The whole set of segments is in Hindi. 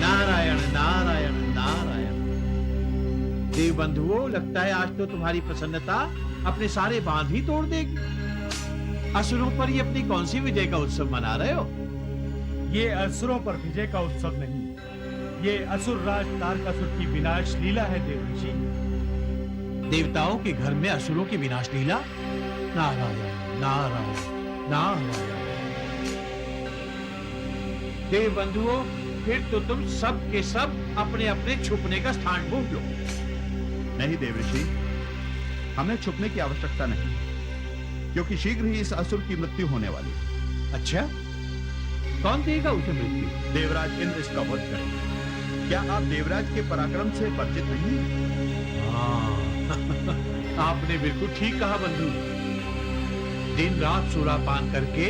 नारायण नारायण नारायण। देव बंधुओं, लगता है आज तो तुम्हारी प्रसन्नता अपने सारे बांध ही तोड़ देगी। असुरों पर ये अपनी कौन सी विजय का उत्सव मना रहे हो? ये असुरों पर विजय का उत्सव नहीं, ये असुर राज तारकासुर की विनाश लीला है देवर्षि। देवताओं के घर में असुरों की विनाश लीला? नारायण नारायण नारायण। देव बंधुओं, फिर तो तुम सब के सब अपने अपने छुपने का स्थान ढूंढ लो। नहीं देवऋषि, हमें छुपने की आवश्यकता नहीं, क्योंकि शीघ्र ही इस असुर की मृत्यु होने वाली है। अच्छा, कौन देगा उसे मृत्यु? देवराज इंद्र इसका वध करेंगे। क्या आप देवराज के पराक्रम से परिचित नहीं? आपने बिल्कुल ठीक कहा बंधु। दिन रात सुरापान करके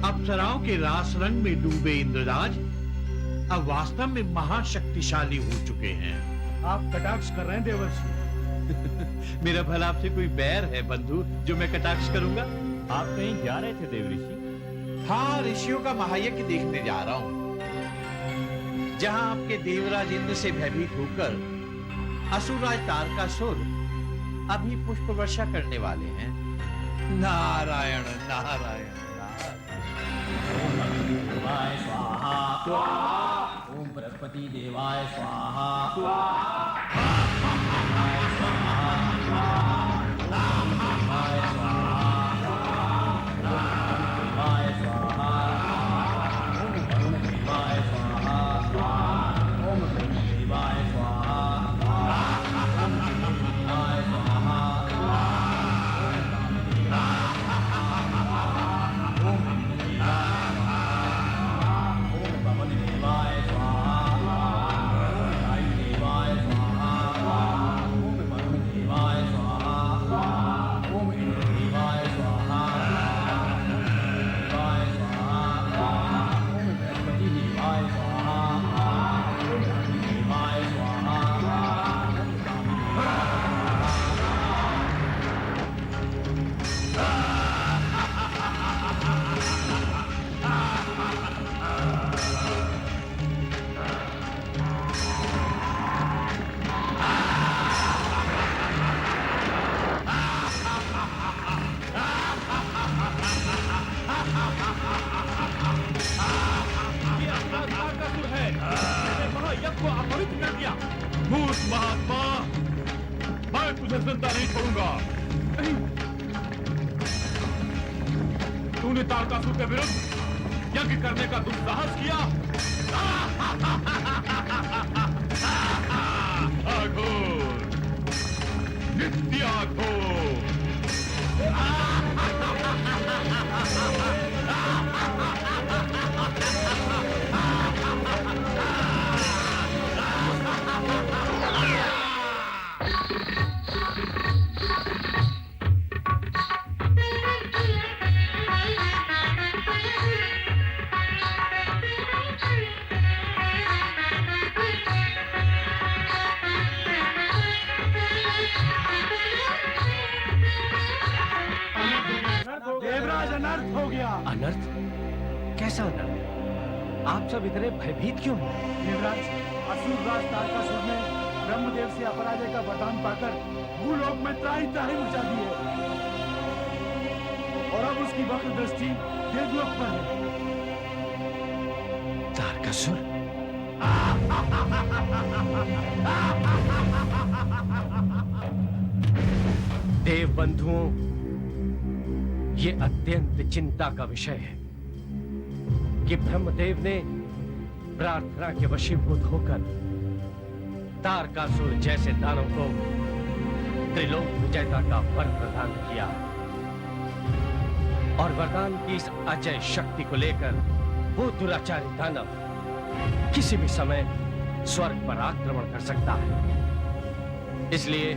अप्सराओं के रास रंग में डूबे इंद्रराज अब वास्तव में महाशक्तिशाली हो चुके हैं। आप कटाक्ष कर रहे हैं देवर्षि। मेरा भला आपसे कोई बैर है बंधु जो मैं कटाक्ष करूंगा? आप कहीं जा रहे थे देवऋषि? हाँ, ऋषियों का महायज्ञ देखने जा रहा हूं, जहां आपके देवराज इंद्र से भयभीत होकर असुरराज तारकासुर अभी पुष्प वर्षा करने वाले हैं। नारायण नारायण देवाय स्वाहा, ओम बृहस्पति देवाय स्वाहा, महात्मा, मैं तुझे जिंदा नहीं छोड़ूंगा। तूने तारकासुर के विरुद्ध यज्ञ करने का दुस्साहस किया। आघोर, नित्य आघोर। देवराज, अनर्थ हो गया। अनर्थ? कैसा अनर्थ? आप सब इतने भयभीत क्यों हैं? देवराज, असुर राज तारकासुर ने ब्रह्मदेव से अपराजय का वरदान पाकर भूलोक में त्राही त्राही मचा दी है, और अब उसकी वक्र दृष्टि देवलोक पर है। तारकासुर? देव बंधुओं, ये अत्यंत चिंता का विषय है कि ब्रह्मदेव ने प्रार्थना के वशीभूत होकर तारकासुर जैसे दानव को त्रिलोक विजेता का वर प्रदान किया। और वरदान की इस अजय शक्ति को लेकर वो दुराचारी दानव किसी भी समय स्वर्ग पर आक्रमण कर सकता है। इसलिए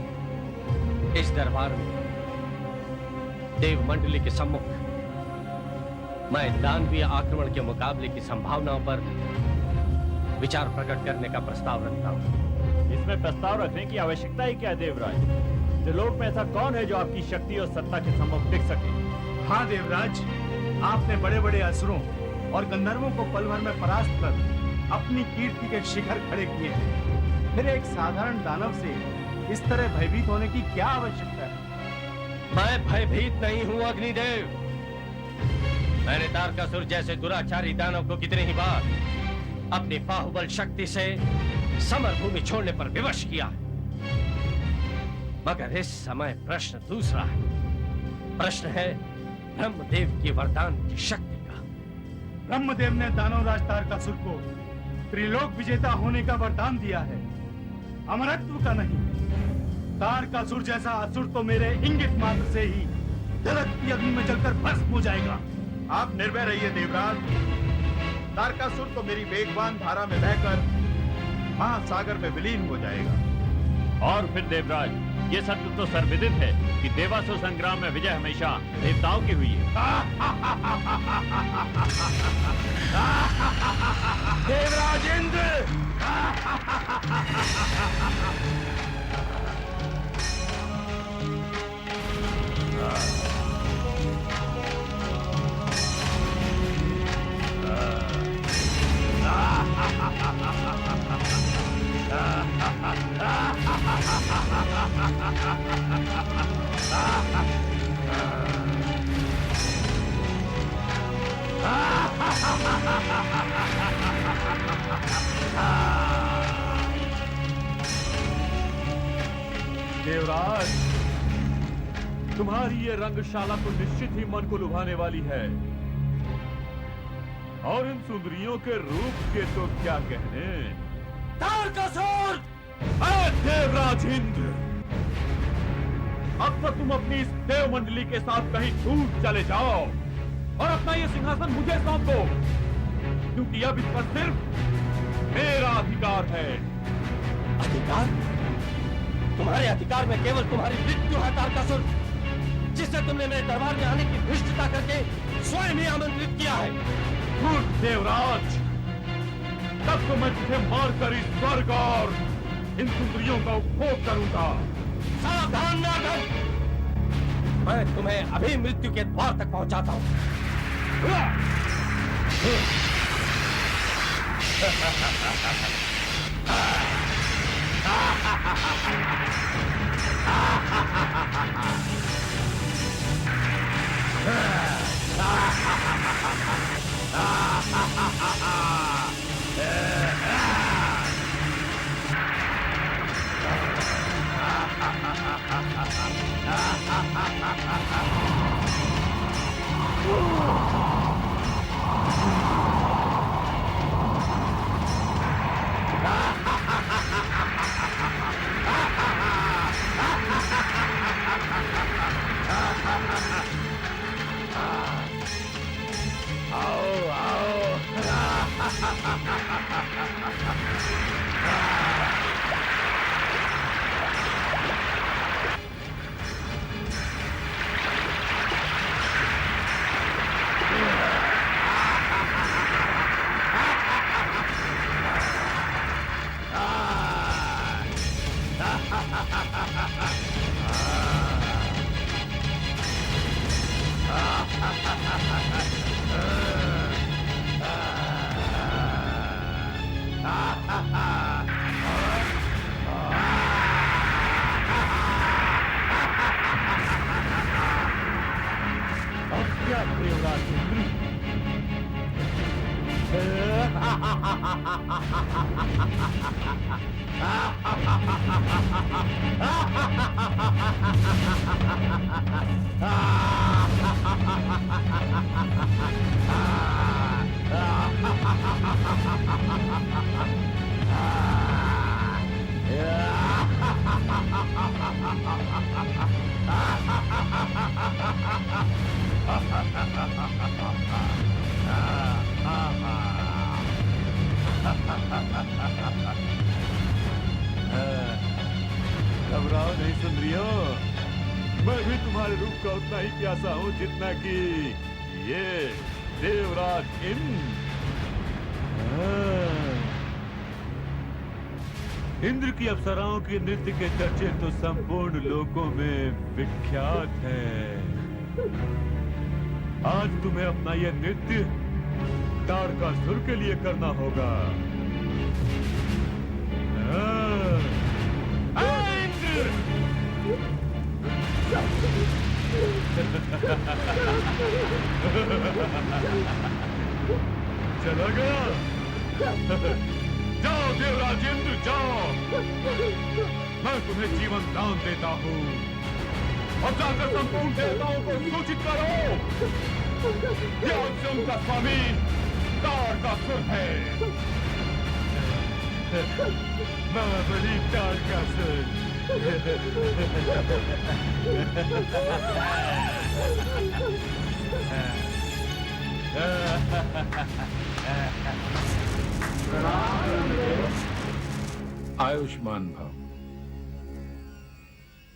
इस दरबार में देव मंडली के सम्मुख मैं दानवीय आक्रमण के मुकाबले की संभावनाओं पर विचार प्रकट करने का प्रस्ताव रखता हूं। इसमें प्रस्ताव रखने की आवश्यकता ही क्या है देवराज? त्रिलोक में ऐसा कौन है जो आपकी शक्ति और सत्ता के सम्मुख टिक सके? हाँ देवराज, आपने बड़े बड़े असुरों और गंधर्वों को पल भर में परास्त कर अपनी कीर्ति के शिखर खड़े किए हैं। फिर एक साधारण दानव से इस तरह भयभीत होने की क्या आवश्यकता है? मैं भयभीत नहीं हूं अग्निदेव। मैंने तारकासुर जैसे दुराचारी दानव को कितनी ही बार अपनी बाहुबल शक्ति से समर भूमि छोड़ने पर विवश किया है। मगर इस समय प्रश्न दूसरा है। प्रश्न है ब्रह्मदेव की वरदान की शक्ति का। ब्रह्मदेव ने दानवराज तारकासुर को त्रिलोक विजेता होने का वरदान दिया है, अमरत्व का नहीं। तारकासुर जैसा असुर तो मेरे इंगित मात्र से ही जलती अग्नि में जलकर भस्म हो जाएगा। आप निर्भय रहिए देवराज। तारकासुर तो मेरी वेगवान धारा में बहकर महासागर में विलीन हो जाएगा। और फिर देवराज, ये सत्य तो सर्वविदित है कि देवासुर संग्राम में विजय हमेशा देवताओं की हुई है। देवराज इंद्र! देवराज, तुम्हारी ये रंगशाला तो निश्चित ही मन को लुभाने वाली है, और इन सुंदरियों के रूप के तो क्या कहने। तारकासुर! देवराज इंद्र, अब तो तुम अपनी इस देव मंडली के साथ कहीं दूर चले जाओ और अपना ये सिंहासन मुझे सौंप दो, क्योंकि अब इस पर सिर्फ मेरा अधिकार है। अधिकार? तुम्हारे अधिकार में केवल तुम्हारी मृत्यु है तारकासुर, जिससे तुमने मेरे दरबार में आने की धृष्टता करके स्वयं ही आमंत्रित किया है। गुड देवराज, तब तो मैं तुझे मारकर इस स्वर्ग और इन सुंदरियों का उपभोग करूंगा। सावधान नागन, मैं तुम्हें अभी मृत्यु के द्वार तक पहुंचाता हूं। Ha ha ha ha ha ha ha ha ha ha ha ha ha ha ha ha घबराओ नहीं सुंदरियो, मैं भी तुम्हारे रूप का उतना ही प्यासा हूं जितना कि ये देवराज इंद्र की अप्सराओं के नृत्य के चर्चे तो संपूर्ण लोकों में विख्यात है। आज तुम्हें अपना यह नृत्य तारकासुर के लिए करना होगा। चला गया? जाओ देवराज इंद्र, जाओ। मैं तुम्हें जीवन दान देता हूँ। और जाकर संपूर्ण देवताओं को सूचित करो कि आज से उनका स्वामी तारकासुर है। महाबली तारकासुर। आयुष्मान भव।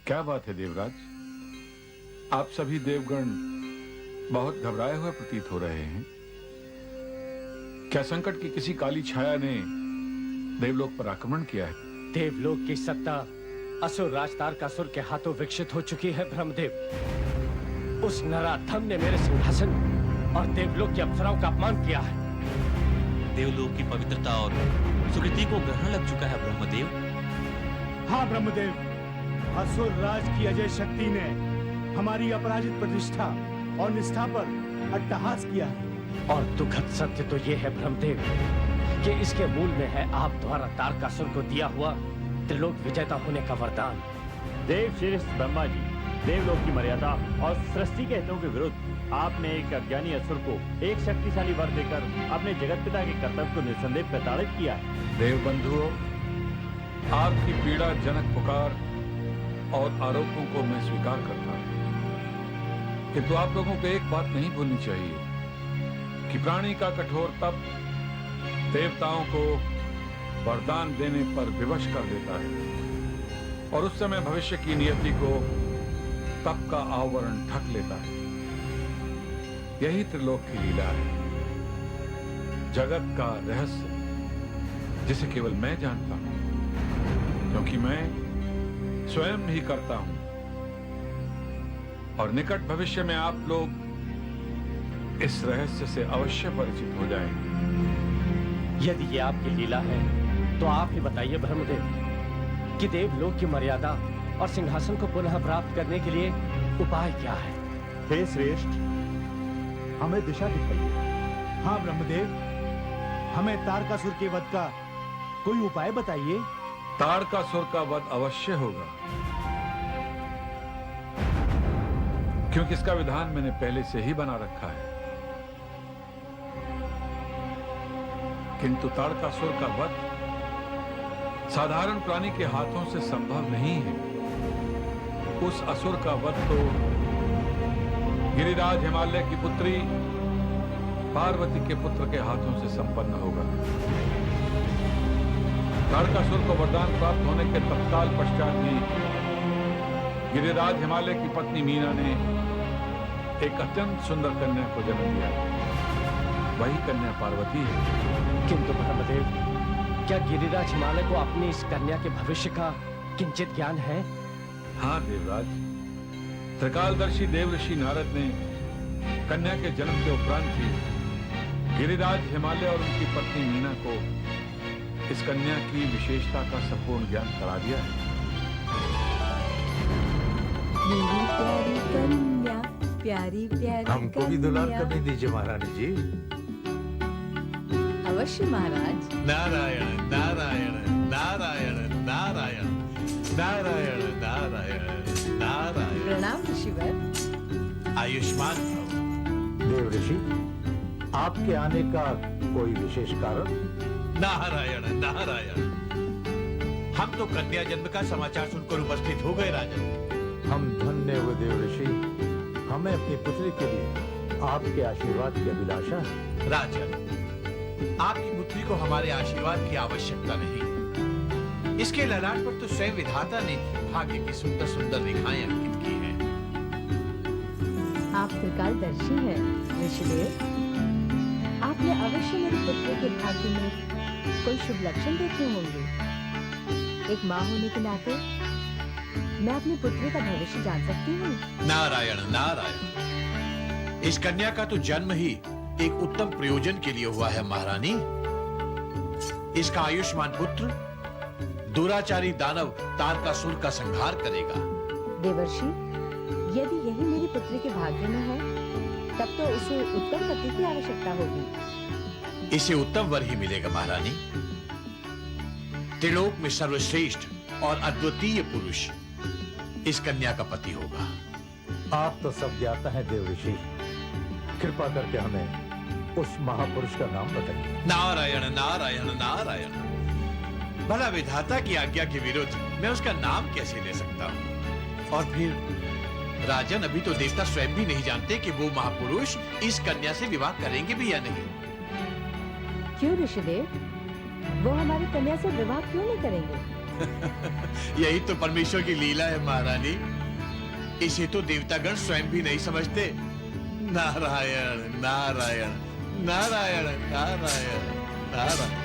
क्या बात है देवराज, आप सभी देवगण बहुत घबराए हुए प्रतीत हो रहे हैं। क्या संकट की किसी काली छाया ने देवलोक पर आक्रमण किया है? देवलोक की सत्ता असुर राज तारकासुर के हाथों विकसित हो चुकी है ब्रह्मदेव। उस नराधम ने मेरे सिंहासन और देवलोक की अप्सराओं का अपमान किया है। देवलोक की पवित्रता और सुकृति को ग्रहण लग चुका है ब्रह्मदेव। हाँ ब्रह्मदेव, असुर राज की अजय शक्ति ने हमारी अपराजित प्रतिष्ठा और निष्ठा पर अट्टहास किया है। और दुखद सत्य तो ये है ब्रह्मदेव कि इसके मूल में है आप द्वारा तारकासुर को दिया हुआ त्रिलोक विजेता होने का वरदान। देव श्रेष्ठ ब्रह्मा जी, देवलोक की मर्यादा और सृष्टि के हितों के विरुद्ध आपने एक अज्ञानी असुर को एक शक्तिशाली वर देकर अपने जगत पिता के कर्तव्य को निस्संदेह प्रताड़ित किया है। देव बंधुओं, आपकी पीड़ा जनक पुकार और आरोपों को मैं स्वीकार करता हूं, किंतु आप लोगों को एक बात नहीं भूलनी चाहिए कि प्राणी का कठोर तप देवताओं को वरदान देने पर विवश कर देता है और उस समय भविष्य की नियति को तप का आवरण ढक लेता है। यही त्रिलोक की लीला है, जगत का रहस्य जिसे केवल मैं जानता हूं, क्योंकि मैं स्वयं ही करता हूं। और निकट भविष्य में आप लोग इस रहस्य से अवश्य परिचित हो जाएंगे। यदि ये आपकी लीला है तो आप ही बताइए ब्रह्मदेव कि देवलोक की मर्यादा और सिंहासन को पुनः प्राप्त करने के लिए उपाय क्या है? हे श्रेष्ठ, हमें दिशा दिखाइए। हाँ ब्रह्मदेव, हमें तारकासुर के वध का कोई उपाय बताइए। तारकासुर का वध अवश्य होगा, क्योंकि इसका विधान मैंने पहले से ही बना रखा है। किंतु तारकासुर का वध साधारण प्राणी के हाथों से संभव नहीं है। उस असुर का वध तो गिरिराज हिमालय की पुत्री पार्वती के पुत्र के हाथों से संपन्न होगा। तारकासुर को वरदान प्राप्त होने के तत्काल पश्चात ही गिरिराज हिमालय की पत्नी मीना ने एक अत्यंत सुंदर कन्या को जन्म दिया। वही कन्या पार्वती है। किंतु ब्रह्मदेव, क्या गिरिराज हिमालय को अपनी इस कन्या के भविष्य का किंचित ज्ञान है? हाँ देवराज, त्रिकालदर्शी देवऋषि नारद ने कन्या के जन्म के उपरांत ही गिरिराज हिमालय और उनकी पत्नी मीना को इस कन्या की विशेषता का संपूर्ण ज्ञान करा दिया है। मेरी प्यारी कन्या, प्यारी प्यारी हमको भी दुलार करने दीजिए महारानी जी। अवश्य महाराज। नारायण नारायण नारायण नारायण नारायण नारायण नारायण। प्रणाम ऋषिवर। आयुष्मान भव। देव ऋषि, आपके आने का कोई विशेष कारण? नारायण नारायण। हम तो कन्या जन्म का समाचार सुनकर उपस्थित हो गए राजन। हम धन्य हुए देव ऋषि, हमें अपनी पुत्री के लिए आपके आशीर्वाद की अभिलाषा है। राजन, आपकी पुत्री को हमारे आशीर्वाद की आवश्यकता नहीं। इसके ललाट पर तो स्वयं विधाता ने भाग्य की सुंदर सुंदर रेखाएं अंकित की हैं। आप त्रिकालदर्शी हैं ऋषिदेव। आपने अवश्य मेरे पुत्र के भाग्य में कोई शुभ लक्षण देखे होंगे। एक माँ होने के नाते मैं अपने पुत्र का भविष्य जान सकती हूँ। नारायण नारायण, इस कन्या का तो जन्म ही एक उत्तम प्रयोजन के लिए हुआ है महारानी। इसका आयुष्मान पुत्र दुराचारी दानव तारकासुर का संहार करेगा। देवर्षि, यदि यही मेरे पुत्र के भाग्य में है, तब तो उसे उत्तम पति की आवश्यकता होगी। इसे उत्तम वर ही मिलेगा महारानी। त्रिलोक में सर्वश्रेष्ठ और अद्वितीय पुरुष इस कन्या का पति होगा। आप तो सब ज्ञाता है देव ऋषि, कृपा करके हमें उस महापुरुष का नाम बताइए। नारायण नारायण नारायण, भला विधाता की आज्ञा के विरुद्ध मैं उसका नाम कैसे ले सकता हूँ? और फिर राजन, अभी तो देवता स्वयं भी नहीं जानते कि वो महापुरुष इस कन्या से विवाह करेंगे भी या नहीं। क्यों ऋषिदेव, वो हमारी कन्या से विवाह क्यों नहीं करेंगे? यही तो परमेश्वर की लीला है महारानी। इसे तो देवतागण स्वयं भी नहीं समझते। नारायण नारायण नारायण नारायण नारायण।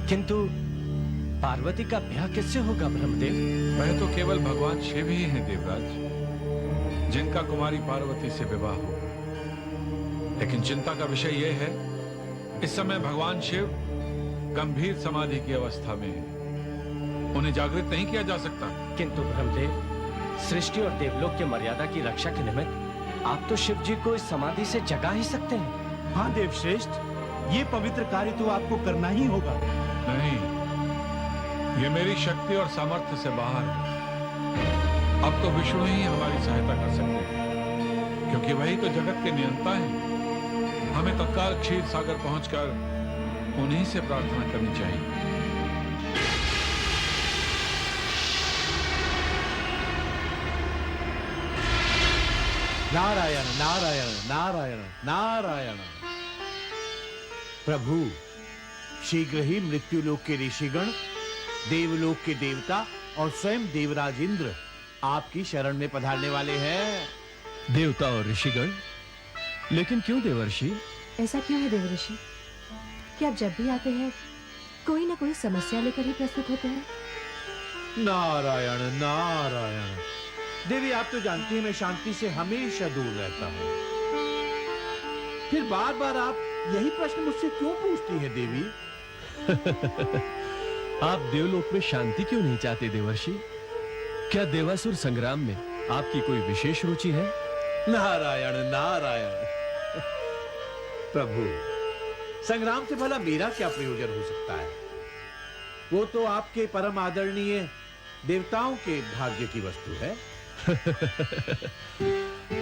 किंतु पार्वती का ब्याह किससे होगा ब्रह्मदेव? वह तो केवल भगवान शिव ही हैं देवराज, जिनका कुमारी पार्वती से विवाह हो। लेकिन चिंता का विषय यह है, इस समय भगवान शिव गंभीर समाधि की अवस्था में है। उन्हें जागृत नहीं किया जा सकता। किंतु ब्रह्मदेव, सृष्टि और देवलोक के मर्यादा की रक्षा के निमित्त आप तो शिव जी को इस समाधि से जगा ही सकते हैं। हाँ देवश्रेष्ठ, ये पवित्र कार्य तो आपको करना ही होगा। नहीं, ये मेरी शक्ति और सामर्थ्य से बाहर है। अब तो विष्णु ही हमारी सहायता कर सकते हैं, क्योंकि वही तो जगत के नियंता हैं। हमें तत्काल क्षीर सागर पहुंचकर उन्हीं से प्रार्थना करनी चाहिए। नारायण नारायण नारायण नारायण। प्रभु, शीघ्र ही मृत्युलोक के ऋषिगण, देवलोक के देवता और स्वयं देवराज इंद्र आपकी शरण में पधारने वाले हैं। देवता और ऋषिगण? लेकिन क्यों देवर्षि? ऐसा क्यों है देवऋषि कि आप जब भी आते हैं कोई ना कोई समस्या लेकर ही प्रस्तुत होते हैं? नारायण नारायण। देवी, आप तो जानती हैं मैं शांति से हमेशा दूर रहता हूँ। फिर बार बार आप यही प्रश्न मुझसे क्यों पूछती है देवी? आप देवलोक में शांति क्यों नहीं चाहते देवर्षि? क्या देवासुर संग्राम में आपकी कोई विशेष रुचि है? नारायण नारायण। प्रभु, संग्राम से भला मेरा क्या प्रयोजन हो सकता है? वो तो आपके परम आदरणीय देवताओं के भाग्य की वस्तु है।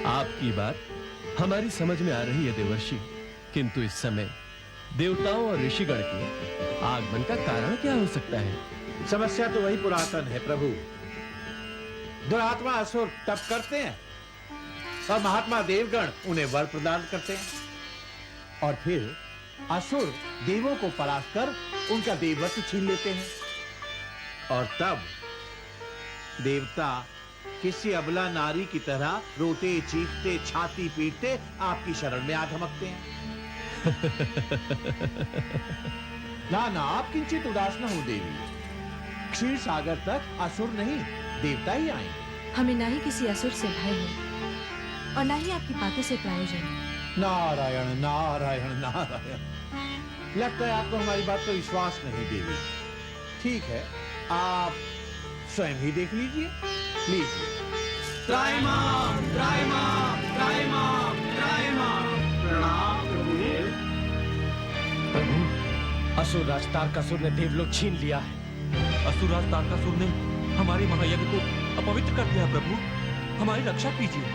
आपकी बात हमारी समझ में आ रही है देवर्षि, किंतु इस समय देवताओं और ऋषिगण के आगमन का कारण क्या हो सकता है? समस्या तो वही पुरातन है प्रभु। दुरात्मा असुर तप करते हैं और महात्मा देवगण उन्हें वर प्रदान करते हैं, और फिर असुर देवों को परास्त कर उनका देवत्व छीन लेते हैं, और तब देवता किसी अबला नारी की तरह रोते चीखते छाती पीटते आपकी शरण में आ धमकते हैं। ना ना, आप किंचित उदास न हो देवी। क्षीर सागर तक असुर नहीं देवता ही आएंगे। हमें ना ही किसी असुर से भय है और ना ही आपकी बातों से प्रायोजन। नारायण नारायण नारायण। लगता है आपको हमारी बात पर विश्वास नहीं देवी। ठीक है, आप स्वयं ही देख लीजिए। लीजिए। त्रायमाम त्रायमाम त्रायमाम त्रायमाम। प्रणाम प्रभुदेव। प्रभु, असुर राज तारकासुर ने देवलोक छीन लिया है। असुरराज तारकासुर ने हमारी महायज्ञ को अपवित्र कर दिया। प्रभु, हमारी रक्षा कीजिए।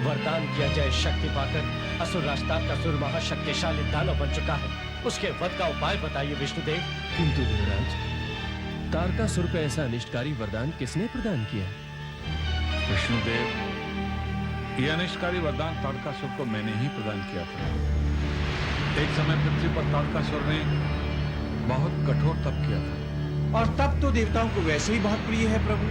वरदान किया जाए, शक्ति पाकर असुर राज तारकासुर महाशक्तिशाली दानव बन चुका है। उसके वध का उपाय बताइए विष्णुदेव। किंतु देवराज, तारकासुर को ऐसा अनिष्टकारी वरदान किसने प्रदान किया? विष्णुदेव, यह अनिष्टकारी वरदान तारकासुर को मैंने ही प्रदान किया था। एक समय पृथ्वी पर तारकासुर ने बहुत कठोर तप किया था। और तब तो देवताओं को वैसे ही बहुत प्रिय है प्रभु।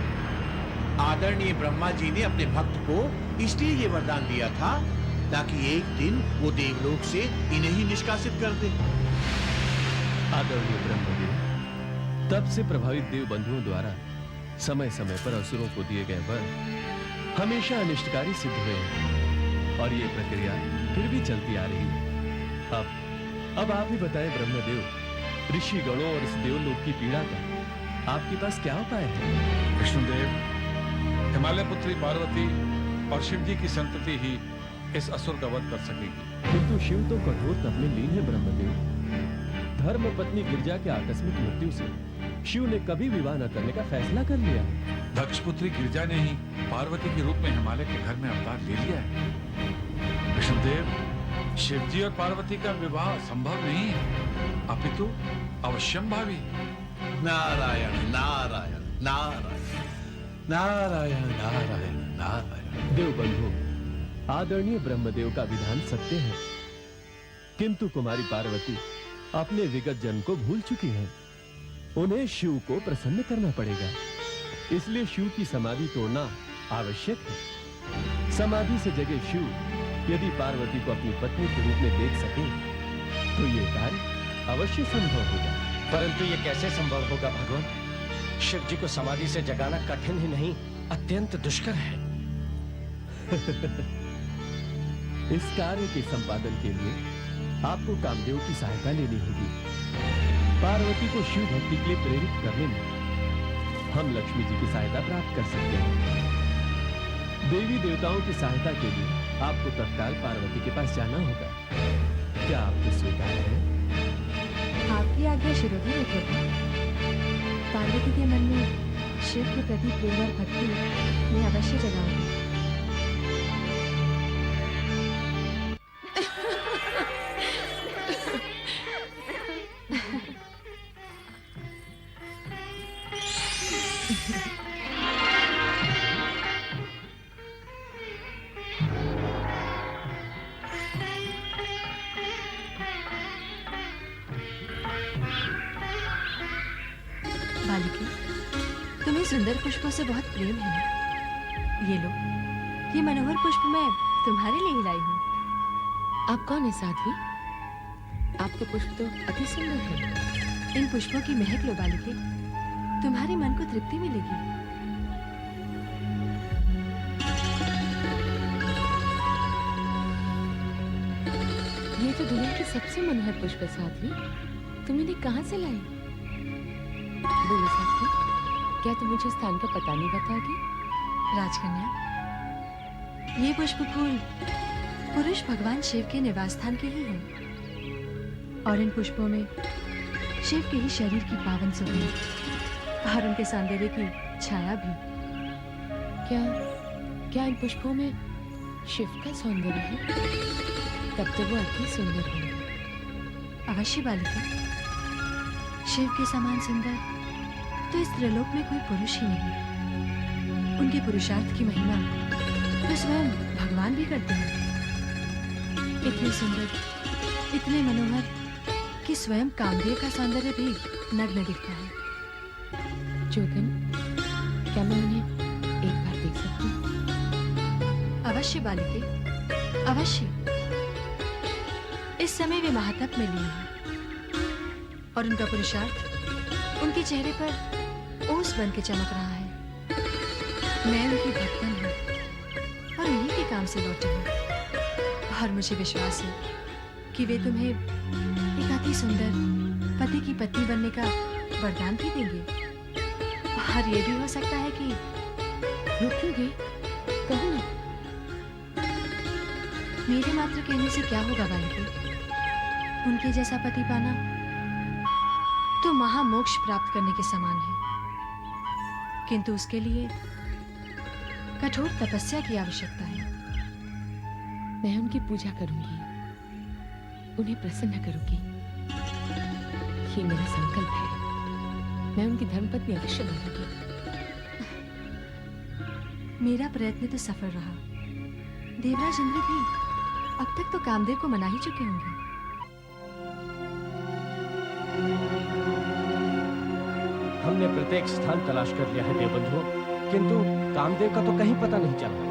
आदरणीय ब्रह्मा जी ने अपने भक्त को इसलिए ये वरदान दिया था ताकि एक दिन वो देवलोक से इन्हें ही निष्कासित कर दे। आदरणीय ब्रह्मदेव, तब से प्रभावित देव बंधुओं द्वारा समय समय पर असुरों को दिए गए वर हमेशा अनिष्टकारी सिद्ध हुए हैं और ये प्रक्रिया फिर भी चलती आ रही है। अब आप ही बताएं ब्रह्मदेव, ऋषि गणों और इस देवलोक की पीड़ा का आपके पास क्या उपाय है? विष्णुदेव, हिमालय पुत्री पार्वती और शिव जी की संतति ही इस असुर का वध कर सकेगी। किंतु शिव तो कठोर तप में लीन है ब्रह्मदेव। धर्म पत्नी गिरजा के आकस्मिक मृत्यु से शिव ने कभी विवाह न करने का फैसला कर लिया। दक्ष पुत्री गिरजा ने ही पार्वती के रूप में हिमालय के घर में अवतार ले लिया है। विष्णुदेव, शिव जी और पार्वती का विवाह संभव नहीं है, अपितु अवश्यंभावी। नारायण नारायण नारायण नारायण नारायण नारायण। देव बंधु, आदरणीय ब्रह्मदेव का विधान सत्य है, किंतु कुमारी पार्वती अपने विगत जन्म को भूल चुकी हैं। उन्हें शिव को प्रसन्न करना पड़ेगा, इसलिए शिव की समाधि तोड़ना आवश्यक है। समाधि से जगे शिव यदि पार्वती को अपनी पत्नी के रूप में देख सके तो ये कार्य अवश्य संभव होगा। परंतु ये कैसे संभव होगा भगवान? शिव जी को समाधि से जगाना कठिन ही नहीं, अत्यंत दुष्कर है। इस कार्य के संपादन के लिए आपको कामदेव की सहायता लेनी होगी। पार्वती को शिव भक्ति के लिए प्रेरित करने में हम लक्ष्मी जी की सहायता प्राप्त कर सकते हैं। देवी देवताओं की सहायता के लिए आपको तत्काल पार्वती के पास जाना होगा। क्या आपको स्वीकार है? आपकी आज्ञा शिरोधि है प्रभु। पार्वती के मन में शिव के प्रति प्रेम और भक्ति मैं अवश्य जगाऊंगी। बालिके, तुम्हें सुंदर पुष्पों से बहुत प्रेम है ना? ये लो, ये मनोहर पुष्प मैं तुम्हारे लिए ही लाई हूँ। आप कौन है साध्वी? आपके पुष्प तो अति सुंदर है। इन पुष्पों की महक लो बालिके, तुम्हारे मन को तृप्ति मिलेगी। ये तो दुनिया की सबसे मनोहर पुष्प है साध्वी। तुम इन्हें कहाँ से लाई? बोलो साध्वी, क्या तुम मुझे स्थान का पता नहीं बताओगी? राजकन्या, ये पुष्प फूल पुरुष भगवान शिव के निवास स्थान के ही हैं और इन पुष्पों में शिव के ही शरीर की पावन सुगंध और उनके सौंदर्य की छाया भी। क्या इन पुष्पों में शिव का सौंदर्य है? तब तो वो अति सुंदर होंगे। अवश्य बालिका, शिव के समान सुंदर तो इस त्रिलोक में कोई पुरुष ही नहीं। उनके पुरुषार्थ की महिमा तो स्वयं भगवान भी करते हैं। इतने सुंदर, इतने मनोहर कि स्वयं कामदेव का सौंदर्य भी नग्न दिखता है। जोगन, क्या मैं उन्हें एक बार देख सकती हूँ? अवश्य बालिके, अवश्य। इस समय वे महातप में लीन हैं और उनका पुरुषार्थ उनके चेहरे पर ओस बन के चमक रहा है। मैं उनकी भक्तन हूँ और उन्हीं के काम से लौटी हूँ और मुझे विश्वास है कि वे तुम्हें एक अति सुंदर पति की पत्नी बनने का वरदान भी देंगे। और ये भी हो सकता है कि रुकोगे? कहो ना। मेरे मात्र कहने से क्या होगा बालिके? उनके जैसा पति पाना तो महामोक्ष प्राप्त करने के समान है, किंतु उसके लिए कठोर तपस्या की आवश्यकता है। मैं उनकी पूजा करूंगी, उन्हें प्रसन्न करूंगी। ये मेरा संकल्प है। मैं उनकी धर्मपत्नी अवश्य बनूंगी। मेरा प्रयत्न तो सफल रहा। देवराज इंद्र भी अब तक तो कामदेव को मना ही चुके होंगे। हमने प्रत्येक स्थान तलाश कर लिया है देवबंधु, किंतु कामदेव का तो कहीं पता नहीं चला।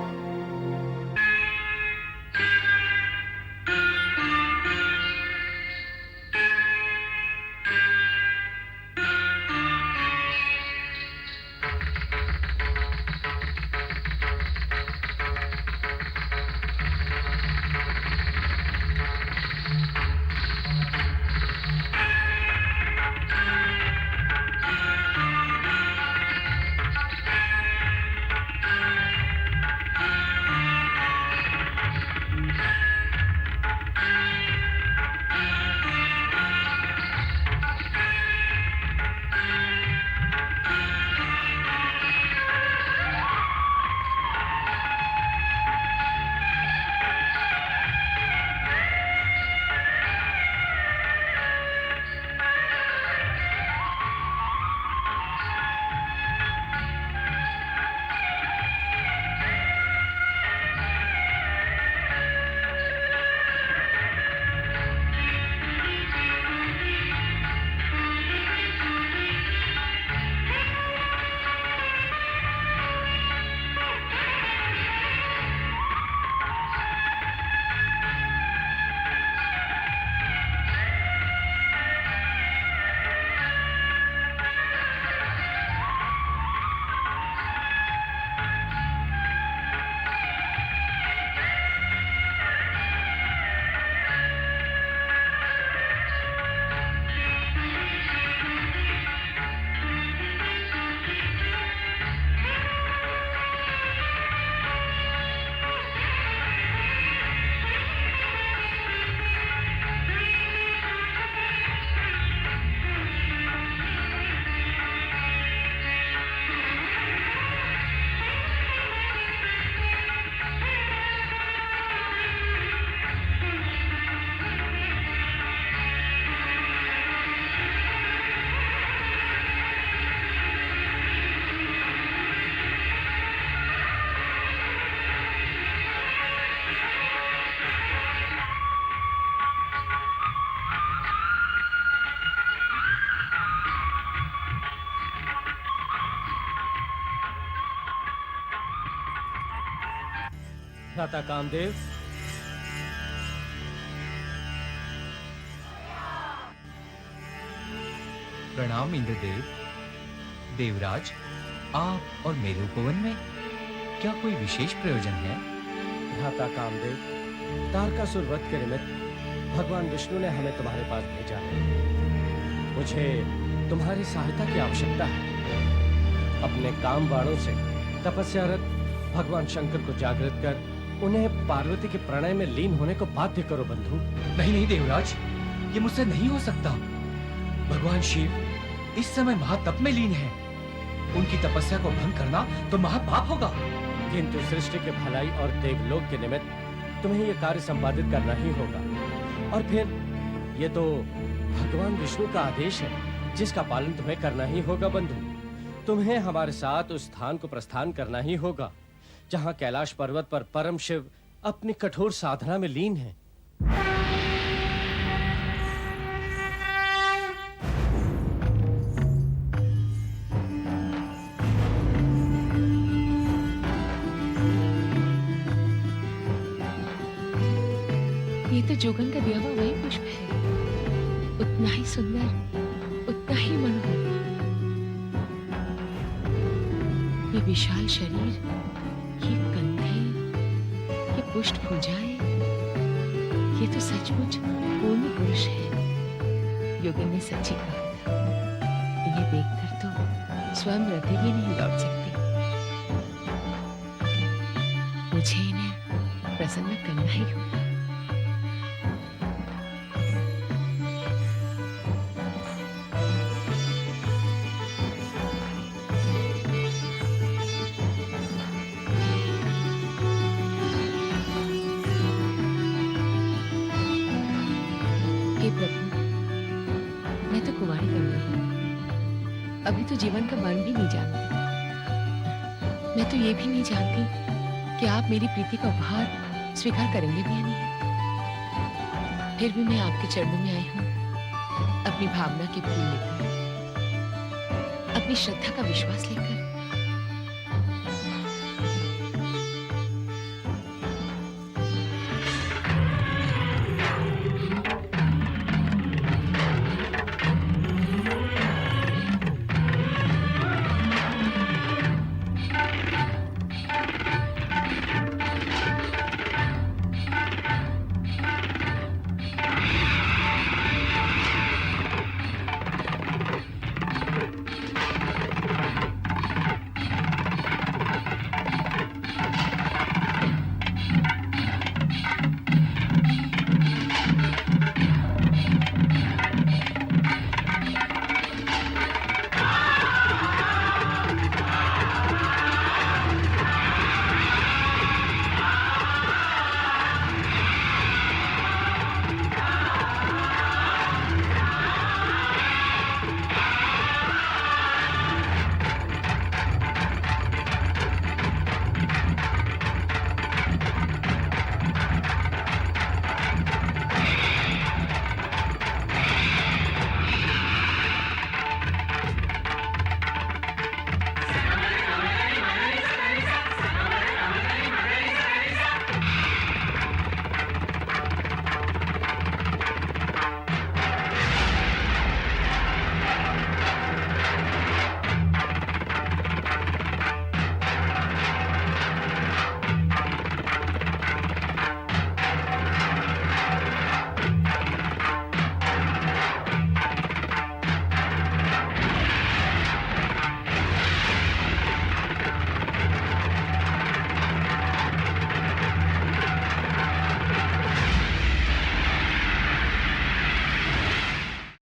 भ्राता कामदेव, प्रणाम इंद्रदेव। देवराज, आप और मेरे उपवन में क्या कोई विशेष प्रयोजन है? भ्राता कामदेव, तारकासुर वध के निमित्त भगवान विष्णु ने हमें तुम्हारे पास भेजा है। मुझे तुम्हारी सहायता की आवश्यकता है। अपने काम बाणों से तपस्यारत भगवान शंकर को जागृत कर उन्हें पार्वती के प्रणय में लीन होने को बाध्य करो बंधु। नहीं नहीं देवराज, ये मुझसे नहीं हो सकता। भगवान शिव इस समय महातप में लीन है। उनकी तपस्या को भंग करना तो महापाप होगा। किंतु सृष्टि के भलाई और देवलोक के निमित्त तुम्हें यह कार्य संपादित करना ही होगा। और फिर ये तो भगवान विष्णु का आदेश है, जिसका पालन तुम्हें करना ही होगा बंधु। तुम्हें हमारे साथ उस स्थान को प्रस्थान करना ही होगा जहां कैलाश पर्वत पर परम शिव अपनी कठोर साधना में लीन है। ये तो जोगन का दिया हुआ वही पुष्प है, उतना ही सुंदर, उतना ही मनोहर। ये विशाल शरीर, ये कंधे, ये पुष्ट भुजाएं, ये तो सचमुच पूर्ण पुरुष है। योगन ने सच्ची कहा था। इन्हें देखकर तो स्वयं हृदय भी नहीं लौट सकती। मुझे इन्हें प्रसन्न करना ही होगा। अभी तो जीवन का मर्म भी नहीं जानती। मैं तो ये भी नहीं जानती कि आप मेरी प्रीति का उपहार स्वीकार करेंगे भी या नहीं। फिर भी मैं आपके चरणों में आई हूँ अपनी भावना के फूल लेकर, अपनी अपनी श्रद्धा का विश्वास लेकर